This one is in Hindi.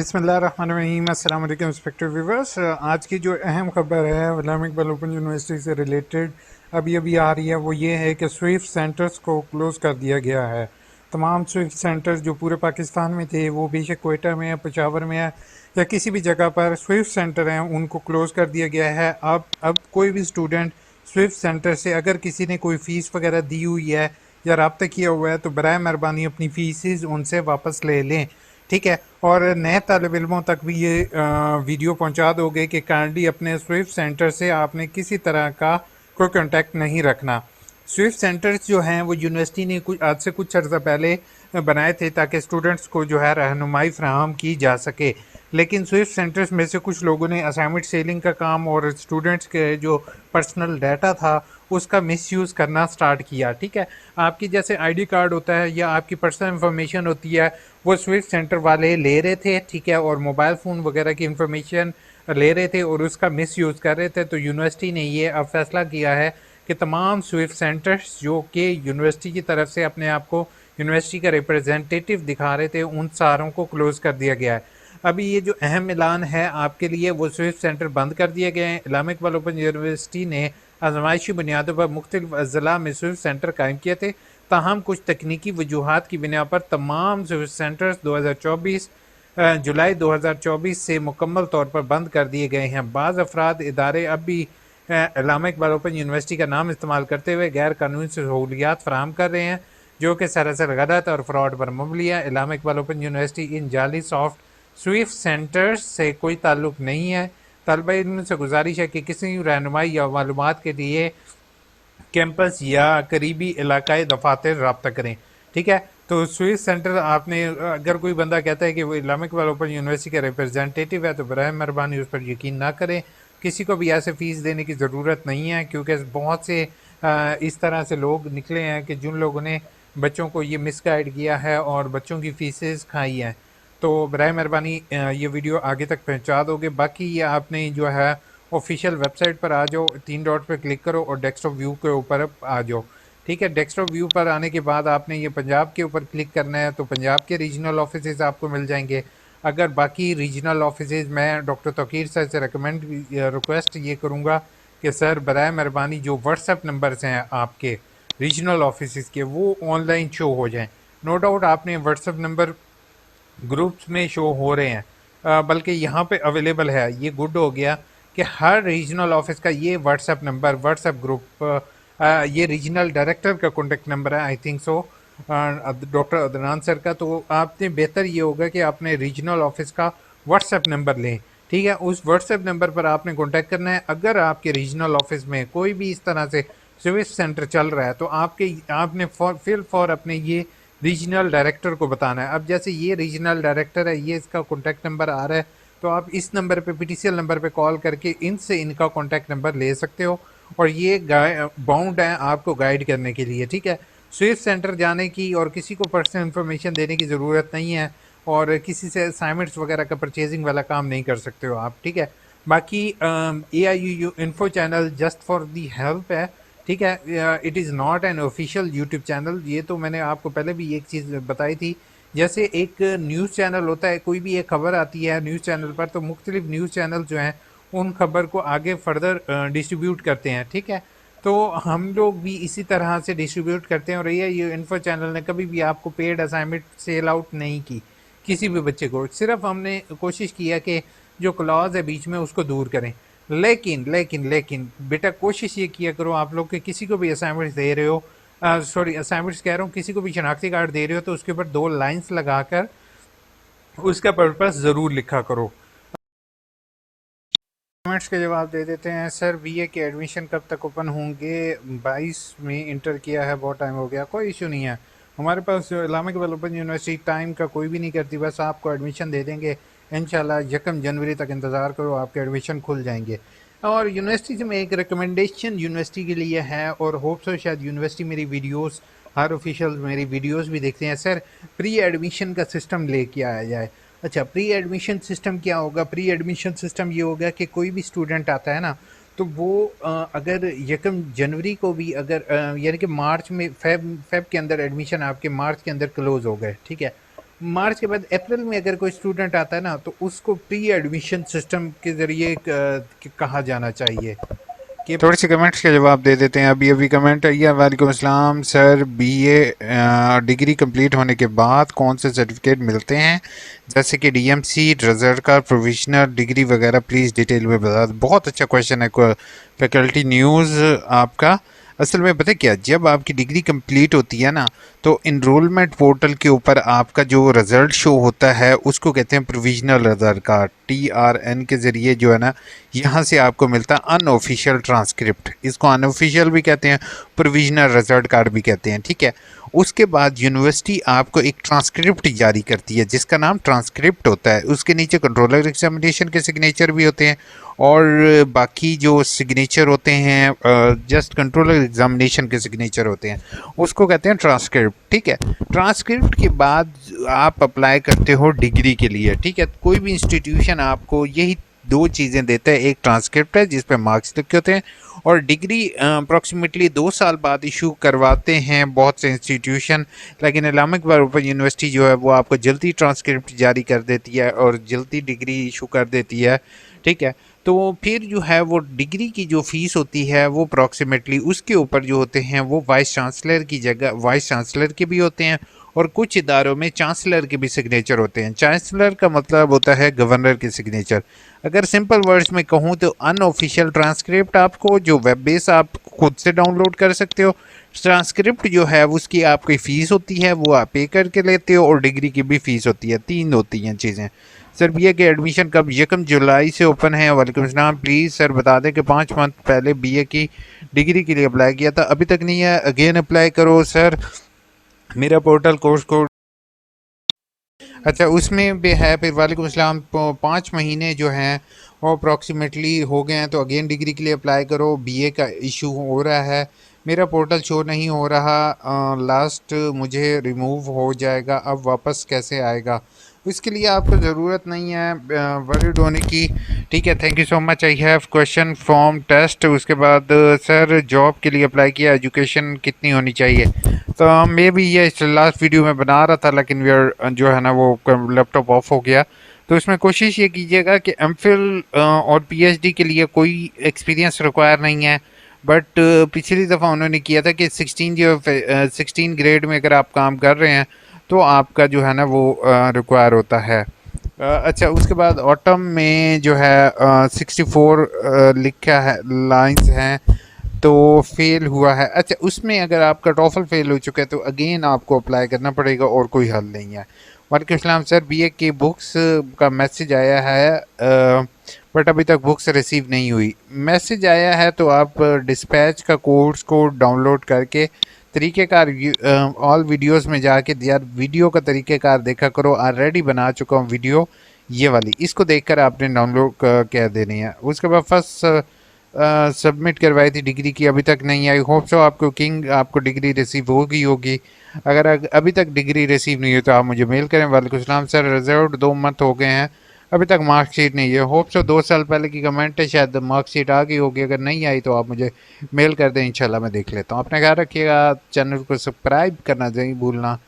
बिस्मिल्लाहिर्रहमानिर्रहीम। अस्सलाम वालेकुम रिस्पेक्टेड व्यूअर्स। आज की जो अहम खबर है इस्लामिक बल ओपन यूनिवर्सिटी से रिलेटेड अभी अभी आ रही है वो ये है कि स्विफ्ट सेंटर्स को क्लोज़ कर दिया गया है। तमाम स्विफ्ट सेंटर्स जो पूरे पाकिस्तान में थे, वो बेशक कोयटा में है, पेशावर में है या किसी भी जगह पर स्विफ्ट सेंटर हैं, उनको क्लोज़ कर दिया गया है। अब कोई भी स्टूडेंट स्विफ्ट सेंटर से अगर किसी ने कोई फ़ीस वगैरह दी हुई है या रब्ता किया हुआ है तो बराए मेहरबानी अपनी फ़ीसेस उनसे वापस ले लें, ठीक है। और नए तालिब इल्मों तक भी ये वीडियो पहुंचा दोगे कि काइंडली अपने स्विफ्ट सेंटर से आपने किसी तरह का कोई कांटेक्ट नहीं रखना। स्विफ्ट सेंटर्स जो हैं वो यूनिवर्सिटी ने कुछ आज से कुछ अर्सा पहले बनाए थे ताकि स्टूडेंट्स को जो है रहनुमाई फ्राहम की जा सके, लेकिन स्विफ्ट सेंटर्स में से कुछ लोगों ने असाइनमेंट सेलिंग का काम और स्टूडेंट्स के जो पर्सनल डाटा था उसका मिसयूज़ करना स्टार्ट किया, ठीक है। आपकी जैसे आईडी कार्ड होता है या आपकी पर्सनल इंफॉर्मेशन होती है वो स्विफ्ट सेंटर वाले ले रहे थे, ठीक है, और मोबाइल फ़ोन वगैरह की इंफॉर्मेशन ले रहे थे और उसका मिसयूज़ कर रहे थे। तो यूनिवर्सिटी ने ये अब फैसला किया है कि तमाम स्विफ्ट सेंटर्स जो कि यूनिवर्सिटी की तरफ से अपने आप को यूनिवर्सिटी का रिप्रेजेंटेटिव दिखा रहे थे, उन सारों को क्लोज़ कर दिया गया है। अभी ये जो अहम ऐलान है आपके लिए, वो स्विफ्ट सेंटर बंद कर दिए गए हैं। इस्लामिक बल ओपन यूनिवर्सिटी ने आजमाइशी बुनियादों पर मुख्तलिफ अज़ला में स्विफ्ट सेंटर कायम किए थे, ताहम कुछ तकनीकी वजूहात की बिना पर तमाम स्विफ्ट सेंटर्स 2024 जुलाई 2024 से मुकम्मल तौर पर बंद कर दिए गए हैं। बाज़ अफराद इदारे अब भी इस्लामिक बल ओपन यूनिवर्सिटी का नाम इस्तेमाल करते हुए गैर कानूनी सहूलियात फराहम कर रहे हैं जो कि सरासर गलत और फ्रॉड पर मुबनी है। इस्लामिक बल ओपन यूनिवर्सिटी इन जाली सॉफ्ट स्विफ्ट सेंटर्स से कोई ताल्लुक नहीं है। तलबा इल्म से गुजारिश है कि किसी रहनुमाई या मालूमात के लिए कैंपस या करीबी इलाकाई दफातर रब्ता करें, ठीक है। तो स्विस सेंटर आपने अगर कोई बंदा कहता है कि वो इस्लामिक वाल ओपन यूनिवर्सिटी का रिप्रेजेंटेटिव है तो बराए मेहरबानी उस पर यकीन ना करें। किसी को भी ऐसे फ़ीस देने की ज़रूरत नहीं है, क्योंकि बहुत से इस तरह से लोग निकले हैं कि जिन लोगों ने बच्चों को ये मिसगाइड किया है और बच्चों की फ़ीसेस खाई हैं। तो बराए मेहरबानी ये वीडियो आगे तक पहुँचा दोगे। बाकी ये आपने जो है ऑफिशियल वेबसाइट पर आ जाओ, 3 डॉट पे क्लिक करो और डेस्कटॉप व्यू के ऊपर आ जाओ, ठीक है। डेस्कटॉप व्यू पर आने के बाद आपने ये पंजाब के ऊपर क्लिक करना है तो पंजाब के रीजनल ऑफिसेज आपको मिल जाएंगे। अगर बाकी रीजनल ऑफिसेज, मैं डॉक्टर तौकीर सर से रिक्वेस्ट ये करूँगा कि सर बराए मेहरबानी जो व्हाट्सएप नंबर्स हैं आपके रीजनल ऑफिसेज के, वो ऑनलाइन शो हो जाएँ। नो डाउट आपने व्हाट्सएप नंबर ग्रुप्स में शो हो रहे हैं, बल्कि यहाँ पे अवेलेबल है। ये गुड हो गया कि हर रीजनल ऑफिस का ये व्हाट्सएप नंबर, व्हाट्सएप ग्रुप, ये रीजनल डायरेक्टर का कॉन्टेक्ट नंबर है, I think so, doctor Adnan sir का। तो आपने बेहतर ये होगा कि आपने रीजनल ऑफिस का व्हाट्सएप नंबर लें, ठीक है। उस व्हाट्सएप नंबर पर आपने कॉन्टेक्ट करना है। अगर आपके रीजनल ऑफिस में कोई भी इस तरह से सर्विस सेंटर चल रहा है तो आपने फॉर अपने ये रीजनल डायरेक्टर को बताना है। अब जैसे ये रीजनल डायरेक्टर है, ये इसका कॉन्टैक्ट नंबर आ रहा है, तो आप इस नंबर पे, पीटीसीएल नंबर पे कॉल करके इनसे इनका कॉन्टैक्ट नंबर ले सकते हो और ये बाउंड है आपको गाइड करने के लिए, ठीक है। स्विफ्ट सेंटर जाने की और किसी को पर्सनल इन्फॉर्मेशन देने की ज़रूरत नहीं है और किसी से असाइनमेंट्स वगैरह का परचेजिंग वाला काम नहीं कर सकते हो आप, ठीक है। बाकी AIU info channel just for the help है, ठीक है। It is not an official YouTube channel. ये तो मैंने आपको पहले भी एक चीज़ बताई थी। जैसे एक न्यूज़ चैनल होता है, कोई भी एक खबर आती है न्यूज़ चैनल पर, तो मुख्तलिफ न्यूज़ चैनल जो हैं उन खबर को आगे फर्दर डिस्ट्रीब्यूट करते हैं, ठीक है। तो हम लोग भी इसी तरह से डिस्ट्रीब्यूट करते हैं और ये इन्फो चैनल ने कभी भी आपको पेड असाइनमेंट सेल आउट नहीं की किसी भी बच्चे को। सिर्फ हमने कोशिश किया कि जो क्लॉज है बीच में उसको दूर करें। लेकिन बेटा कोशिश ये किया करो आप लोग कि किसी को भी असाइनमेंट्स दे रहे हो, सॉरी असाइनमेंट्स कह रहा हूँ, किसी को भी शनाख्ती कार्ड दे रहे हो तो उसके ऊपर 2 लाइंस लगाकर उसका पर्पस ज़रूर लिखा करो। कमेंट्स के जवाब दे देते हैं। सर बीए के एडमिशन कब तक ओपन होंगे? 22 में इंटर किया है, बहुत टाइम हो गया। कोई इशू नहीं है, हमारे पास इस्लामिक ओपन यूनिवर्सिटी टाइम का कोई भी नहीं करती, बस आपको एडमिशन दे देंगे इंशाल्लाह। 1 जनवरी तक इंतज़ार करो, आपके एडमिशन खुल जाएंगे। और यूनिवर्सिटी में एक रिकमेंडेशन यूनिवर्सिटी के लिए है और होप सो शायद यूनिवर्सिटी मेरी वीडियोस, हर ऑफिशियल मेरी वीडियोस भी देखते हैं। सर प्री एडमिशन का सिस्टम लेके आया जाए। अच्छा, प्री एडमिशन सिस्टम क्या होगा? प्री एडमिशन सिस्टम ये होगा कि कोई भी स्टूडेंट आता है ना, तो वो अगर 1 जनवरी को भी अगर यानी कि मार्च में फेब के अंदर एडमिशन आपके मार्च के अंदर क्लोज हो गए, ठीक है, मार्च के बाद अप्रैल में अगर कोई स्टूडेंट आता है ना तो उसको प्री एडमिशन सिस्टम के ज़रिए कहा जाना चाहिए कि थोड़े से कमेंट्स के जवाब दे देते हैं। अभी अभी कमेंट आई है, वालेकुम अस्सलाम सर, बीए डिग्री कंप्लीट होने के बाद कौन से सर्टिफिकेट मिलते हैं, जैसे कि डीएमसी, रिजल्ट का, प्रोविजनल डिग्री वगैरह, प्लीज़ डिटेल में बता दें। बहुत अच्छा क्वेश्चन है फैकल्टी न्यूज़ आपका। असल में पता है क्या, जब आपकी डिग्री कंप्लीट होती है ना तो इनरोलमेंट पोर्टल के ऊपर आपका जो रिज़ल्ट शो होता है उसको कहते हैं प्रोविजनल रिज़ल्ट कार्ड, TRN के ज़रिए जो है ना यहाँ से आपको मिलता है अनऑफिशियल ट्रांसक्रिप्ट। इसको अनऑफिशियल भी कहते हैं, प्रोविजनल रिज़ल्ट कार्ड भी कहते हैं, ठीक है। उसके बाद यूनिवर्सिटी आपको एक ट्रांसक्रिप्ट जारी करती है जिसका नाम ट्रांसक्रिप्ट होता है। उसके नीचे कंट्रोलर एग्जामिनेशन के सिग्नेचर भी होते हैं और बाकी जो सिग्नेचर होते हैं जस्ट कंट्रोलर एग्जामिनेशन के सिग्नेचर होते हैं, उसको कहते हैं ट्रांसक्रिप्ट, ठीक है। ट्रांसक्रिप्ट के बाद आप अप्लाई करते हो डिग्री के लिए, ठीक है। कोई भी इंस्टीट्यूशन आपको यही दो चीज़ें देता है, एक ट्रांसक्रिप्ट है जिस पे मार्क्स लिखे होते हैं, और डिग्री अप्रॉक्सीमेटली 2 साल बाद इशू करवाते हैं बहुत से इंस्टीट्यूशन। लेकिन इस्लामिक ओपन यूनिवर्सिटी जो है वो आपको जल्दी ट्रांसक्रिप्ट जारी कर देती है और जल्दी डिग्री इशू कर देती है, ठीक है। तो फिर जो है वो डिग्री की जो फ़ीस होती है वो अप्रॉक्सीमेटली उसके ऊपर जो होते हैं वो वाइस चांसलर की जगह वाइस चांसलर के भी होते हैं, और कुछ इदारों में चांसलर के भी सिग्नेचर होते हैं। चांसलर का मतलब होता है गवर्नर के सिग्नेचर। अगर सिंपल वर्ड्स में कहूँ तो अनऑफिशियल ट्रांसक्रिप्ट आपको जो वेब बेस आप खुद से डाउनलोड कर सकते हो, ट्रांसक्रिप्ट जो है उसकी आपकी फ़ीस होती है वो आप पे करके लेते हो, और डिग्री की भी फ़ीस होती है। तीन होती हैं चीज़ें। सर बीए के एडमिशन कब? 1 जुलाई से ओपन है। वालेकुम सलाम। प्लीज़ सर बता दें कि 5 मंथ पहले बीए की डिग्री के लिए अप्लाई किया था, अभी तक नहीं है, अगेन अप्लाई करो सर। मेरा पोर्टल कोर्स कोड, अच्छा उसमें भी है। फिर वालेकुम अस्सलाम, 5 महीने जो हैं वो अप्रॉक्सीमेटली हो गए हैं, तो अगेन डिग्री के लिए अप्लाई करो। बीए का इशू हो रहा है, मेरा पोर्टल शो नहीं हो रहा, लास्ट मुझे रिमूव हो जाएगा, अब वापस कैसे आएगा? इसके लिए आपको ज़रूरत नहीं है वरीड होने की, ठीक है। Thank you so much. I have question form test. उसके बाद सर जॉब के लिए अप्लाई किया, एजुकेशन कितनी होनी चाहिए? तो मैं भी ये लास्ट वीडियो में बना रहा था लेकिन वीर जो है ना वो लैपटॉप ऑफ हो गया। तो इसमें कोशिश ये कीजिएगा कि एमफिल और पीएचडी के लिए कोई एक्सपीरियंस रिक्वायर नहीं है, बट पिछली दफ़ा उन्होंने किया था कि 16 ग्रेड में अगर आप काम कर रहे हैं तो आपका जो है ना वो रिक्वायर होता है। अच्छा उसके बाद ऑटम में जो है 64 लिखा है लाइंस हैं तो फेल हुआ है। अच्छा उसमें अगर आपका टॉफल फेल हो चुका है तो अगेन आपको अप्लाई करना पड़ेगा और कोई हल नहीं है। वालेकुम सलाम सर, बीए की बुक्स का मैसेज आया है बट अभी तक बुक्स रिसीव नहीं हुई। मैसेज आया है तो आप डिस्पैच का कोर्स को डाउनलोड करके तरीक़ेकार ऑल वीडियोस में जाके यार वीडियो का तरीक़ेकार देखा करो। ऑलरेडी बना चुका हूँ वीडियो ये वाली, इसको देखकर आपने डाउनलोड कह देनी है। उसके बाद फर्स्ट सबमिट करवाई थी डिग्री की, अभी तक नहीं आई। होप सो आपको आपको डिग्री रिसीव होगी। अगर अभी तक डिग्री रिसीव नहीं हुई तो आप मुझे मेल करें। वालेकुम सलाम सर, रिजल्ट 2 मंथ हो गए हैं, अभी तक मार्कशीट नहीं है। होप सो 2 साल पहले की कमेंट है, शायद मार्कशीट आ गई होगी। अगर नहीं आई तो आप मुझे मेल कर दें, इंशाल्लाह मैं देख लेता हूँ। अपना ख्याल रखिएगा, चैनल को सब्सक्राइब करना नहीं भूलना।